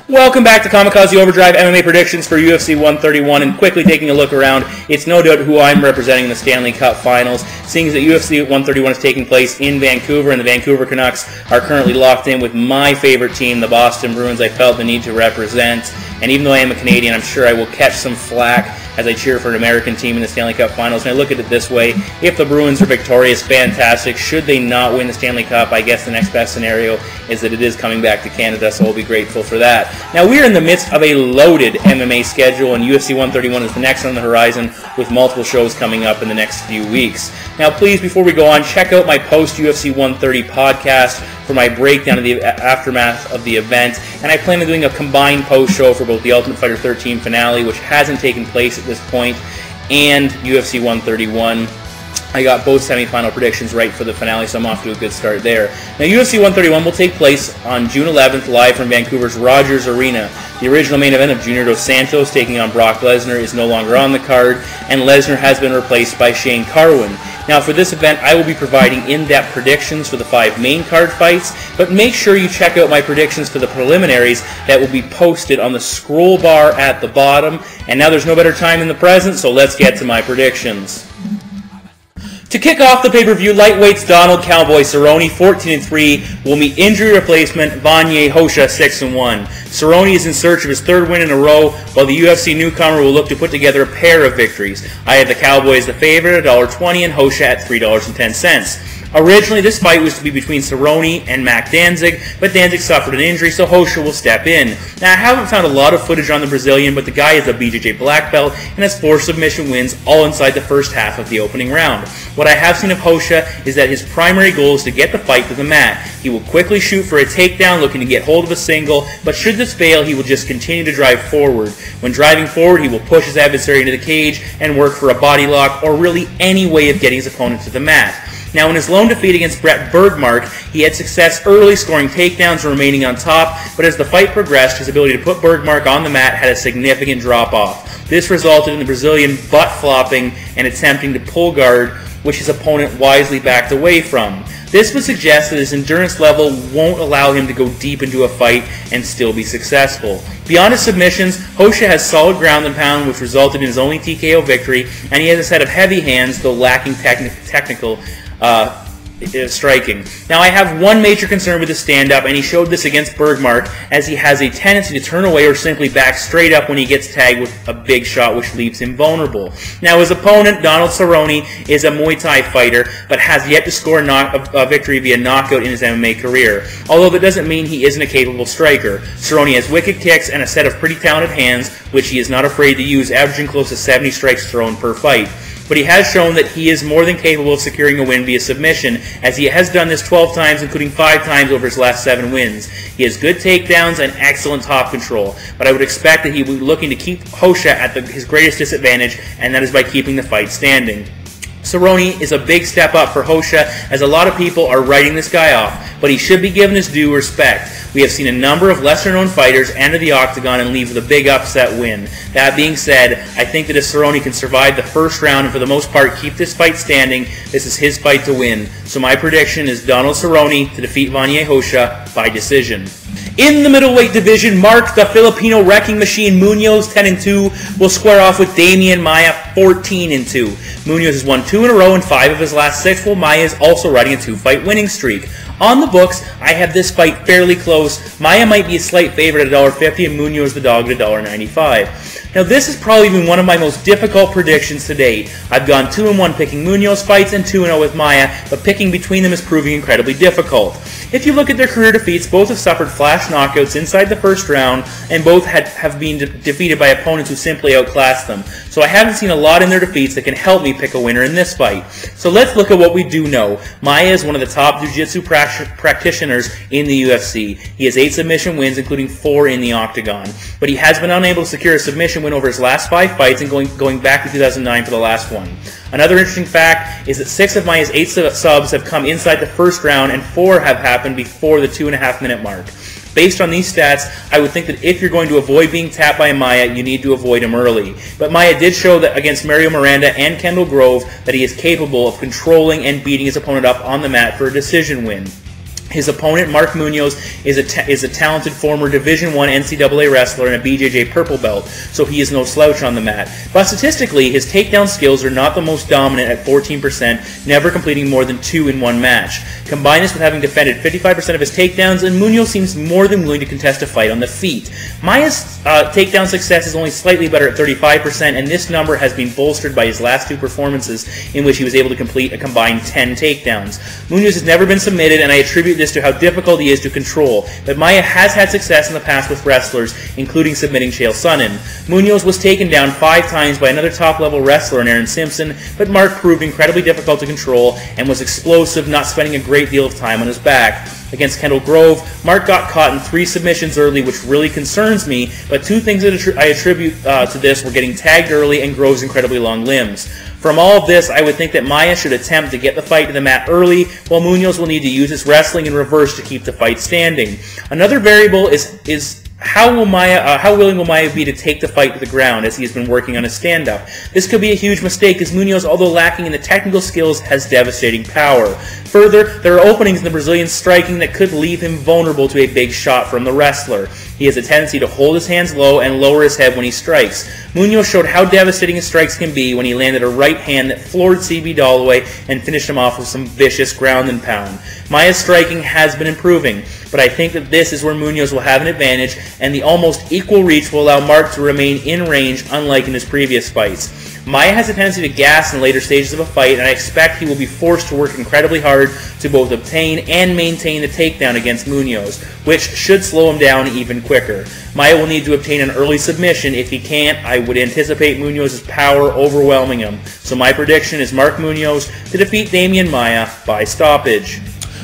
Welcome back to Kamikaze Overdrive MMA predictions for UFC 131, and quickly taking a look around, it's no doubt who I'm representing in the Stanley Cup Finals, seeing as that UFC 131 is taking place in Vancouver, and the Vancouver Canucks are currently locked in with my favorite team, the Boston Bruins. I felt the need to represent, and even though I am a Canadian, I'm sure I will catch some flack as I cheer for an American team in the Stanley Cup Finals. And I look at it this way: if the Bruins are victorious, fantastic. Should they not win the Stanley Cup, I guess the next best scenario is that it is coming back to Canada, so I'll be grateful for that. Now, we are in the midst of a loaded MMA schedule, and UFC 131 is the next on the horizon, with multiple shows coming up in the next few weeks. Now, please, before we go on, check out my post-UFC 130 podcast for my breakdown of the aftermath of the event, and I plan on doing a combined post-show for both the Ultimate Fighter 13 finale, which hasn't taken place at this point, and UFC 131. I got both semifinal predictions right for the finale, so I'm off to a good start there. Now, UFC 131 will take place on June 11th, live from Vancouver's Rogers Arena. The original main event of Junior Dos Santos taking on Brock Lesnar is no longer on the card, and Lesnar has been replaced by Shane Carwin. Now, for this event, I will be providing in-depth predictions for the 5 main card fights, but make sure you check out my predictions for the preliminaries that will be posted on the scroll bar at the bottom. And now there's no better time than the present, so let's get to my predictions. To kick off the pay-per-view, lightweights Donald Cowboy Cerrone 14-3 will meet injury replacement Vanye Hosha 6-1. Cerrone is in search of his 3rd win in a row, while the UFC newcomer will look to put together a pair of victories. I had the Cowboy as the favorite at $1.20 and Hosha at $3.10. Originally, this fight was to be between Cerrone and Mac Danzig, but Danzig suffered an injury, so Hosha will step in. Now, I haven't found a lot of footage on the Brazilian, but the guy is a BJJ black belt and has 4 submission wins, all inside the first half of the opening round. What I have seen of Hosha is that his primary goal is to get the fight to the mat. He will quickly shoot for a takedown, looking to get hold of a single, but should this fail, he will just continue to drive forward. When driving forward, he will push his adversary into the cage and work for a body lock, or really any way of getting his opponent to the mat. Now, in his lone defeat against Brett Bergmark, he had success early scoring takedowns and remaining on top, but as the fight progressed, his ability to put Bergmark on the mat had a significant drop-off. This resulted in the Brazilian butt-flopping and attempting to pull guard, which his opponent wisely backed away from. This would suggest that his endurance level won't allow him to go deep into a fight and still be successful. Beyond his submissions, Hosha has solid ground and pound, which resulted in his only TKO victory, and he has a set of heavy hands, though lacking technical striking. Now, I have one major concern with his stand-up, and he showed this against Bergmark, as he has a tendency to turn away or simply back straight up when he gets tagged with a big shot, which leaves him vulnerable. Now, his opponent, Donald Cerrone, is a Muay Thai fighter, but has yet to score a victory via knockout in his MMA career, although that doesn't mean he isn't a capable striker. Cerrone has wicked kicks and a set of pretty talented hands, which he is not afraid to use, averaging close to 70 strikes thrown per fight. But he has shown that he is more than capable of securing a win via submission, as he has done this 12 times, including 5 times over his last 7 wins. He has good takedowns and excellent top control, but I would expect that he will be looking to keep Hosha at his greatest disadvantage, and that is by keeping the fight standing. Cerrone is a big step up for Hosha, as a lot of people are writing this guy off, but he should be given his due respect. We have seen a number of lesser-known fighters enter the octagon and leave with a big upset win. That being said, I think that if Cerrone can survive the first round and for the most part keep this fight standing, this is his fight to win. So my prediction is Donald Cerrone to defeat Vanye Hosha by decision. In the middleweight division, Mark the Filipino Wrecking Machine Munoz 10-2 will square off with Damian Maia 14-2. Munoz has won 2 in a row in 5 of his last 6, while Maia is also riding a 2-fight winning streak. On the books, I have this fight fairly close. Maia might be a slight favorite at $1.50 and Munoz the dog at $1.95. Now, this has probably been one of my most difficult predictions to date. I've gone 2-1 picking Munoz fights and 2-0 with Maia, but picking between them is proving incredibly difficult. If you look at their career defeats, both have suffered flash knockouts inside the first round, and both have been defeated by opponents who simply outclassed them. So I haven't seen a lot in their defeats that can help me pick a winner in this fight. So let's look at what we do know. Maia is one of the top jiu-jitsu practitioners in the UFC. He has 8 submission wins, including 4 in the octagon. But he has been unable to secure a submission win over his last 5 fights, and going back to 2009 for the last one. Another interesting fact is that 6 of Maia's 8 subs have come inside the first round, and 4 have happened before the 2.5-minute mark. Based on these stats, I would think that if you're going to avoid being tapped by Maia, you need to avoid him early. But Maia did show that against Mario Miranda and Kendall Grove that he is capable of controlling and beating his opponent up on the mat for a decision win. His opponent, Mark Munoz, is a talented former Division I NCAA wrestler and a BJJ purple belt, so he is no slouch on the mat. But statistically, his takedown skills are not the most dominant at 14%, never completing more than 2 in one match. Combine this with having defended 55% of his takedowns, and Munoz seems more than willing to contest a fight on the feet. Maya's takedown success is only slightly better at 35%, and this number has been bolstered by his last 2 performances in which he was able to complete a combined 10 takedowns. Munoz has never been submitted, and I attribute this to how difficult he is to control, but Maya has had success in the past with wrestlers, including submitting Chael Sonnen. Munoz was taken down 5 times by another top-level wrestler in Aaron Simpson, but Mark proved incredibly difficult to control and was explosive, not spending a great deal of time on his back. Against Kendall Grove, Mark got caught in 3 submissions early, which really concerns me, but 2 things that I attribute to this were getting tagged early and Grove's incredibly long limbs. From all of this, I would think that Maya should attempt to get the fight to the mat early, while Munoz will need to use his wrestling in reverse to keep the fight standing. Another variable is how willing will Maya be to take the fight to the ground as he has been working on his stand-up? This could be a huge mistake, as Munoz, although lacking in the technical skills, has devastating power. Further, there are openings in the Brazilian striking that could leave him vulnerable to a big shot from the wrestler. He has a tendency to hold his hands low and lower his head when he strikes. Munoz showed how devastating his strikes can be when he landed a right hand that floored CB Dalloway and finished him off with some vicious ground and pound. Maya's striking has been improving, but I think that this is where Munoz will have an advantage, and the almost equal reach will allow Mark to remain in range, unlike in his previous fights. Maya has a tendency to gas in later stages of a fight, and I expect he will be forced to work incredibly hard to both obtain and maintain the takedown against Munoz, which should slow him down even quicker. Maya will need to obtain an early submission. If he can't, I would anticipate Munoz's power overwhelming him. So my prediction is Mark Munoz to defeat Damian Maia by stoppage.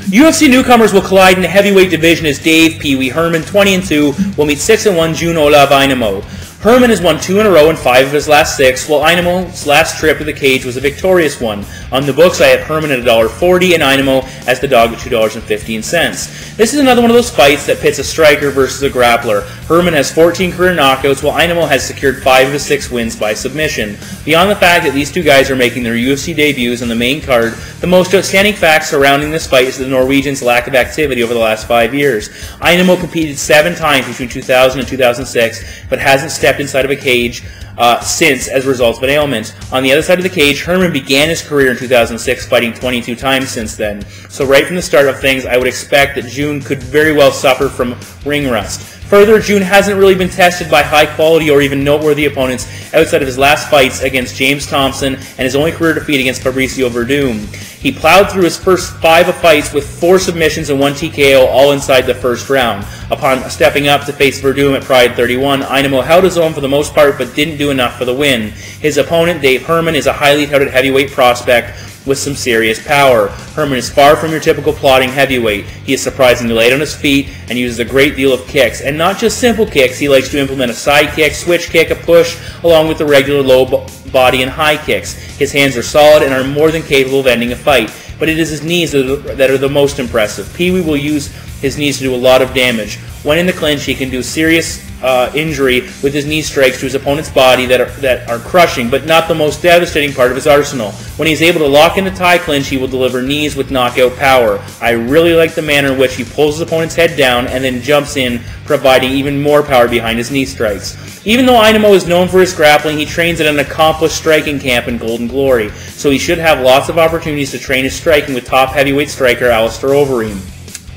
UFC newcomers will collide in the heavyweight division as Dave Pee Wee Herman, 20-2, will meet 6-1 June Olav Ainamo. Herman has won 2 in a row in 5 of his last 6, while Ainamo's last trip to the cage was a victorious one. On the books, I have Herman at $1.40 and Ainamo as the dog at $2.15. This is another one of those fights that pits a striker versus a grappler. Herman has 14 career knockouts, while Ainamo has secured 5 of his 6 wins by submission. Beyond the fact that these 2 guys are making their UFC debuts on the main card, the most outstanding fact surrounding this fight is the Norwegian's lack of activity over the last 5 years. Ainamo competed 7 times between 2000 and 2006, but hasn't stepped inside of a cage since as a result of an ailment. On the other side of the cage, Herman began his career in 2006, fighting 22 times since then. So right from the start of things, I would expect that June could very well suffer from ring rust. Further, June hasn't really been tested by high-quality or even noteworthy opponents outside of his last fights against James Thompson and his only career defeat against Fabricio Verdum. He plowed through his first 5 fights with 4 submissions and 1 TKO, all inside the first round. Upon stepping up to face Verdum at Pride 31, Ainamo held his own for the most part but didn't do enough for the win. His opponent, Dave Herman, is a highly touted heavyweight prospect with some serious power. Herman is far from your typical plodding heavyweight. He is surprisingly light on his feet and uses a great deal of kicks. And not just simple kicks, he likes to implement a side kick, switch kick, a push, along with the regular low body and high kicks. His hands are solid and are more than capable of ending a fight. But it is his knees that are the most impressive. Pee Wee will use his knees to do a lot of damage. When in the clinch, he can do serious injury with his knee strikes to his opponent's body that are crushing, but not the most devastating part of his arsenal. When he's able to lock in the tie clinch, he will deliver knees with knockout power. I really like the manner in which he pulls his opponent's head down and then jumps in, providing even more power behind his knee strikes. Even though Ainamo is known for his grappling, he trains at an accomplished striking camp in Golden Glory, so he should have lots of opportunities to train his striking with top heavyweight striker Alistair Overeem.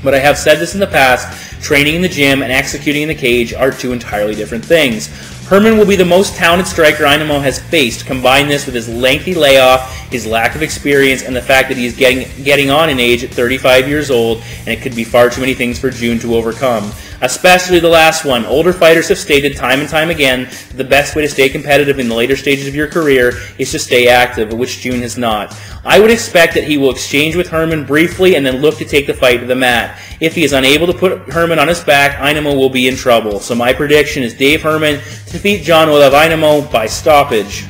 But I have said this in the past, training in the gym and executing in the cage are 2 entirely different things. Herman will be the most talented striker Ainamo has faced. Combine this with his lengthy layoff, his lack of experience, and the fact that he is getting on in age at 35 years old, and it could be far too many things for June to overcome. Especially the last one. Older fighters have stated time and time again that the best way to stay competitive in the later stages of your career is to stay active, which June has not. I would expect that he will exchange with Herman briefly and then look to take the fight to the mat. If he is unable to put Herman on his back, Ainamo will be in trouble. So my prediction is Dave Herman to defeat John Olav Ainamo by stoppage.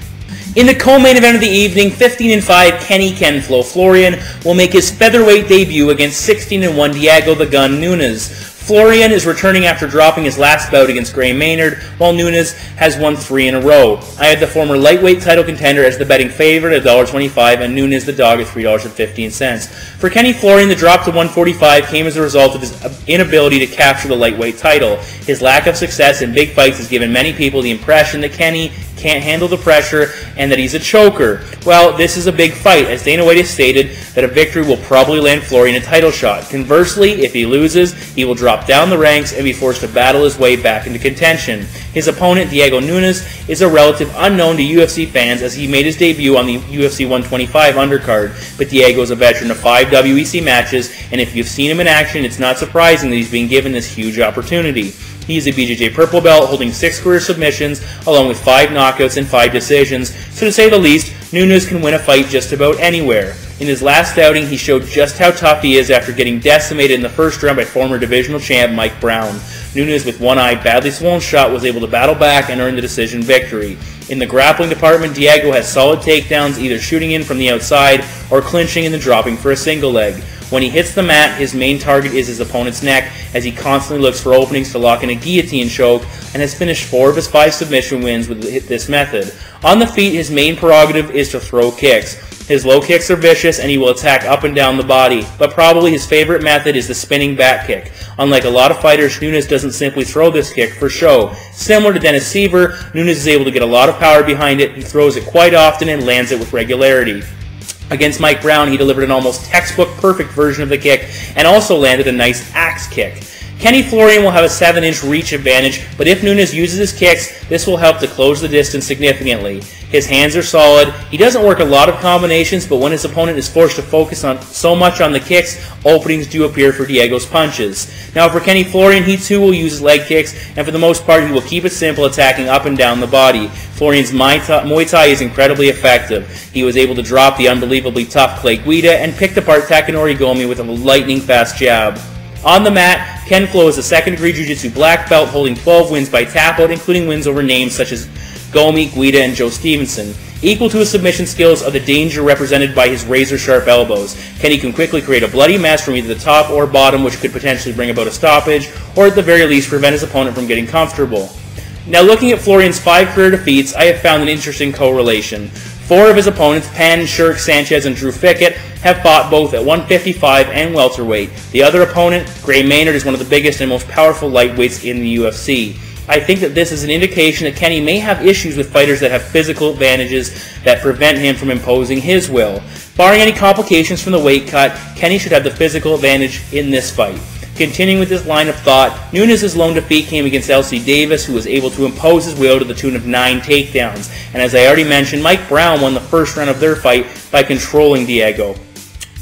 In the co-main event of the evening, 15-5 Kenny "Kenflo" Florian will make his featherweight debut against 16-1 Diego "The Gun" Nunes. Florian is returning after dropping his last bout against Gray Maynard, while Nunes has won 3 in a row. I had the former lightweight title contender as the betting favorite at $1.25 and Nunes the dog at $3.15. For Kenny Florian, the drop to 145 came as a result of his inability to capture the lightweight title. His lack of success in big fights has given many people the impression that Kenny can't handle the pressure and that he's a choker. Well, this is a big fight, as Dana White has stated that a victory will probably land Florian a title shot. Conversely, if he loses, he will drop down the ranks and be forced to battle his way back into contention. His opponent, Diego Nunes, is a relative unknown to UFC fans as he made his debut on the UFC 125 undercard, but Diego is a veteran of 5 WEC matches, and if you've seen him in action, it's not surprising that he's being given this huge opportunity. He is a BJJ purple belt, holding 6 career submissions, along with 5 knockouts and 5 decisions, so to say the least, Nunes can win a fight just about anywhere. In his last outing, he showed just how tough he is after getting decimated in the first round by former divisional champ Mike Brown. Nunes, with one eye badly swollen shut, was able to battle back and earn the decision victory. In the grappling department, Diego has solid takedowns, either shooting in from the outside or clinching and then dropping for a single leg. When he hits the mat, his main target is his opponent's neck, as he constantly looks for openings to lock in a guillotine choke, and has finished 4 of his 5 submission wins with this method. On the feet, his main prerogative is to throw kicks. His low kicks are vicious, and he will attack up and down the body, but probably his favorite method is the spinning back kick. Unlike a lot of fighters, Nunes doesn't simply throw this kick for show. Similar to Dennis Seaver, Nunes is able to get a lot of power behind it. He throws it quite often and lands it with regularity. Against Mike Brown, he delivered an almost textbook perfect version of the kick and also landed a nice axe kick. Kenny Florian will have a 7-inch reach advantage, but if Nunes uses his kicks, this will help to close the distance significantly. His hands are solid. He doesn't work a lot of combinations, but when his opponent is forced to focus on so much on the kicks, openings do appear for Diego's punches. Now for Kenny Florian, he too will use his leg kicks, and for the most part he will keep it simple, attacking up and down the body. Florian's Muay Thai is incredibly effective. He was able to drop the unbelievably tough Clay Guida and picked apart Takanori Gomi with a lightning-fast jab. On the mat, Ken Flo is a second-degree Jiu-Jitsu black belt holding 12 wins by tap-out, including wins over names such as Gomi, Guida, and Joe Stevenson. Equal to his submission skills are the danger represented by his razor-sharp elbows. Kenny can quickly create a bloody mess from either the top or bottom, which could potentially bring about a stoppage, or at the very least prevent his opponent from getting comfortable. Now looking at Florian's 5 career defeats, I have found an interesting correlation. 4 of his opponents, Pan, Shirk, Sanchez, and Drew Fickett, have fought both at 155 and welterweight. The other opponent, Gray Maynard, is one of the biggest and most powerful lightweights in the UFC. I think that this is an indication that Kenny may have issues with fighters that have physical advantages that prevent him from imposing his will. Barring any complications from the weight cut, Kenny should have the physical advantage in this fight. Continuing with this line of thought, Nunes' lone defeat came against L.C. Davis, who was able to impose his will to the tune of 9 takedowns. And as I already mentioned, Mike Brown won the first round of their fight by controlling Diego.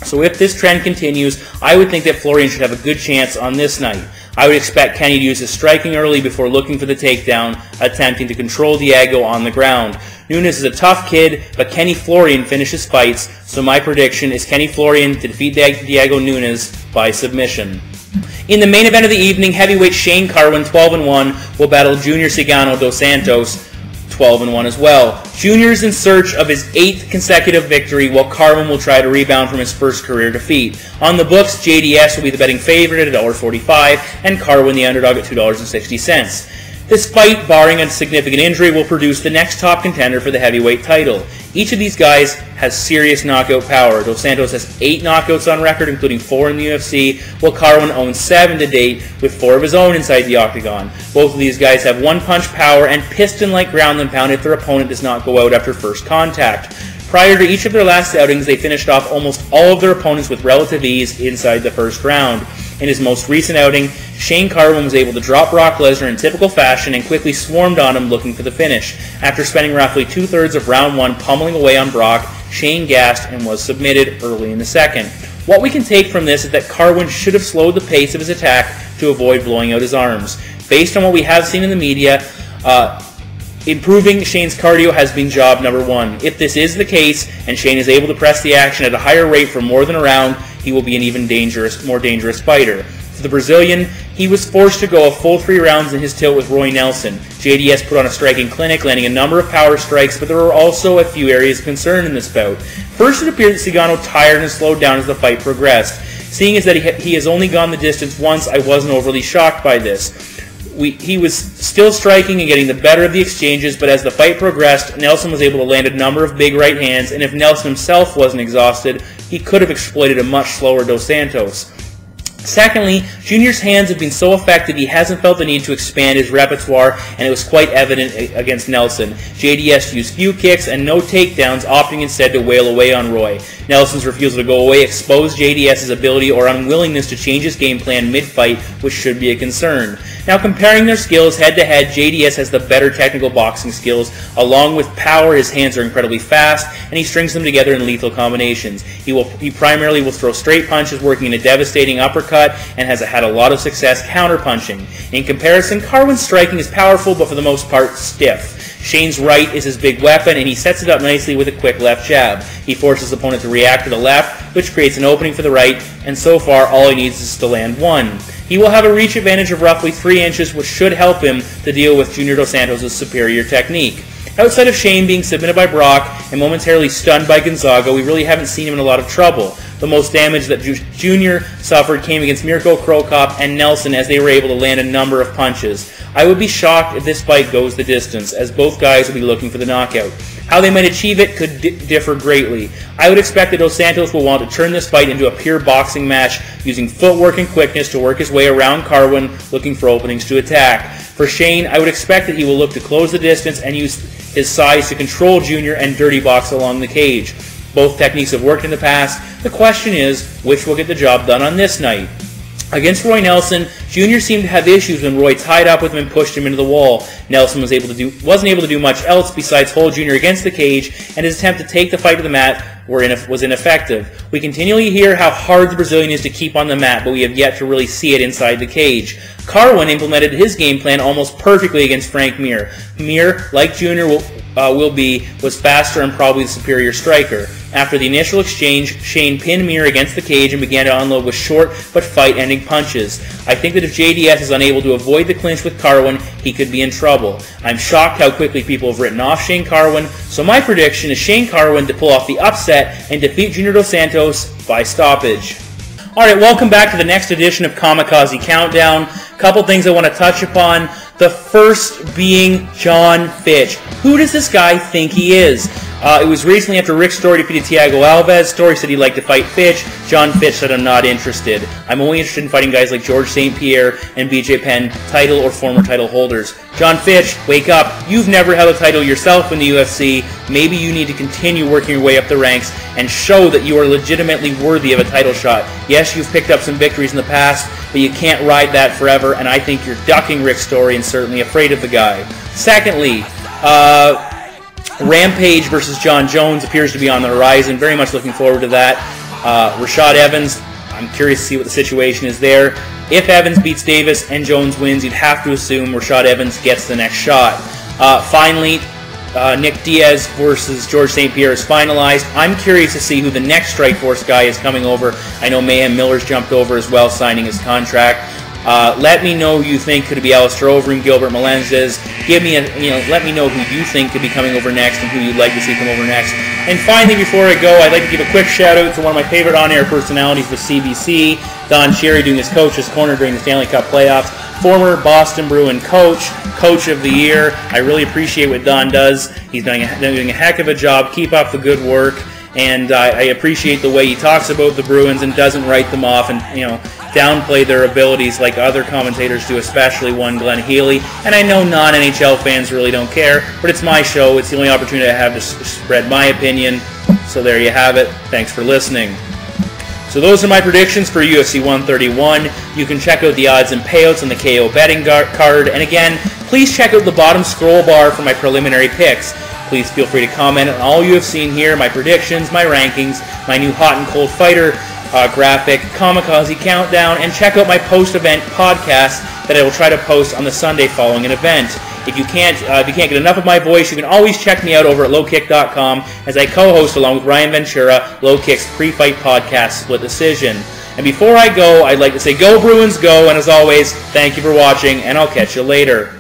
So if this trend continues, I would think that Florian should have a good chance on this night. I would expect Kenny to use his striking early before looking for the takedown, attempting to control Diego on the ground. Nunes is a tough kid, but Kenny Florian finishes fights, so my prediction is Kenny Florian to defeat Diego Nunes by submission. In the main event of the evening, heavyweight Shane Carwin, 12-1, will battle Junior Cigano dos Santos, 12-1 as well. Junior's in search of his 8th consecutive victory, while Carwin will try to rebound from his first career defeat. On the books, JDS will be the betting favorite at $1.45, and Carwin the underdog at $2.60. This fight, barring a significant injury, will produce the next top contender for the heavyweight title. Each of these guys has serious knockout power. Dos Santos has 8 knockouts on record, including 4 in the UFC, while Carwin owns 7 to date, with 4 of his own inside the octagon. Both of these guys have one-punch power and piston-like ground and pound if their opponent does not go out after first contact. Prior to each of their last outings, they finished off almost all of their opponents with relative ease inside the first round. In his most recent outing, Shane Carwin was able to drop Brock Lesnar in typical fashion and quickly swarmed on him looking for the finish. After spending roughly 2/3 of round 1 pummeling away on Brock, Shane gassed and was submitted early in the second. What we can take from this is that Carwin should have slowed the pace of his attack to avoid blowing out his arms. Based on what we have seen in the media, improving Shane's cardio has been job number 1. If this is the case, and Shane is able to press the action at a higher rate for more than a round, he will be an even more dangerous fighter. For the Brazilian, he was forced to go a full 3 rounds in his tilt with Roy Nelson. JDS put on a striking clinic, landing a number of power strikes, but there were also a few areas of concern in this bout. First, it appeared that Cigano tired and slowed down as the fight progressed. Seeing as that he has only gone the distance once, I wasn't overly shocked by this. He was still striking and getting the better of the exchanges, but as the fight progressed, Nelson was able to land a number of big right hands, and if Nelson himself wasn't exhausted, he could have exploited a much slower Dos Santos. Secondly, Junior's hands have been so effective he hasn't felt the need to expand his repertoire, and it was quite evident against Nelson. JDS used few kicks and no takedowns, opting instead to wail away on Roy. Nelson's refusal to go away exposed JDS's ability or unwillingness to change his game plan mid-fight, which should be a concern. Now, comparing their skills head-to-head, JDS has the better technical boxing skills. Along with power, his hands are incredibly fast, and he strings them together in lethal combinations. He primarily will throw straight punches, working in a devastating uppercut, and has had a lot of success counter-punching. In comparison, Carwin's striking is powerful, but for the most part, stiff. Shane's right is his big weapon, and he sets it up nicely with a quick left jab. He forces his opponent to react to the left, which creates an opening for the right, and so far all he needs is to land one. He will have a reach advantage of roughly 3 inches, which should help him to deal with Junior Dos Santos' superior technique. Outside of Shane being submitted by Brock and momentarily stunned by Gonzaga, we really haven't seen him in a lot of trouble. The most damage that Junior suffered came against Mirko Krokop and Nelson, as they were able to land a number of punches. I would be shocked if this fight goes the distance, as both guys will be looking for the knockout. How they might achieve it could differ greatly. I would expect that Dos Santos will want to turn this fight into a pure boxing match, using footwork and quickness to work his way around Carwin, looking for openings to attack. For Shane, I would expect that he will look to close the distance and use his size to control Junior and dirty box along the cage. Both techniques have worked in the past. The question is, which will get the job done on this night? Against Roy Nelson, Junior seemed to have issues when Roy tied up with him and pushed him into the wall. Nelson wasn't able to do much else besides hold Junior against the cage, and his attempt to take the fight to the mat was ineffective. We continually hear how hard the Brazilian is to keep on the mat, but we have yet to really see it inside the cage. Carwin implemented his game plan almost perfectly against Frank Mir. Mir, like Junior was faster and probably the superior striker. After the initial exchange, Shane pinned Mir against the cage and began to unload with short but fight-ending punches. I think that if JDS is unable to avoid the clinch with Carwin, he could be in trouble. I'm shocked how quickly people have written off Shane Carwin, so my prediction is Shane Carwin to pull off the upset and defeat Junior Dos Santos by stoppage. Alright, welcome back to the next edition of Kamikaze Countdown. Couple things I want to touch upon. The first being John Fitch. Who does this guy think he is? It was recently after Rick Story defeated Thiago Alves. Story said he'd like to fight Fitch. John Fitch said, I'm not interested. I'm only interested in fighting guys like George St. Pierre and BJ Penn, title or former title holders. John Fitch, wake up. You've never held a title yourself in the UFC. Maybe you need to continue working your way up the ranks and show that you are legitimately worthy of a title shot. Yes, you've picked up some victories in the past, but you can't ride that forever, and I think you're ducking Rick Story and certainly afraid of the guy. Secondly, Rampage versus John Jones appears to be on the horizon. Very much looking forward to that. Rashad Evans, I'm curious to see what the situation is there. If Evans beats Davis and Jones wins, you'd have to assume Rashad Evans gets the next shot. Finally, Nick Diaz versus George St. Pierre is finalized. I'm curious to see who the next Strikeforce guy is coming over. I know Mayhem Miller's jumped over as well, signing his contract. Let me know who you think could be Alistair Overeem, Gilbert Melendez. Let me know who you think could be coming over next and who you'd like to see come over next. And finally, before I go, I'd like to give a quick shout out to one of my favorite on-air personalities with CBC, Don Cherry, doing his coach's corner during the Stanley Cup playoffs. Former Boston Bruin coach of the year. I really appreciate what Don does. He's doing a heck of a job. Keep up the good work. And I appreciate the way he talks about the Bruins and doesn't write them off and downplay their abilities like other commentators do, especially one Glenn Healy. And I know non-NHL fans really don't care, but it's my show. It's the only opportunity I have to spread my opinion. So there you have it. Thanks for listening. So those are my predictions for UFC 131. You can check out the odds and payouts on the KO betting card. And again, please check out the bottom scroll bar for my preliminary picks. Please feel free to comment on all you have seen here, my predictions, my rankings, my new hot and cold fighter graphic, Kamikaze Countdown, and check out my post-event podcast that I will try to post on the Sunday following an event. If you can't get enough of my voice, you can always check me out over at lowkick.com as I co-host along with Ryan Ventura Low Kick's pre-fight podcast, Split Decision. And before I go, I'd like to say go Bruins go, and as always, thank you for watching, and I'll catch you later.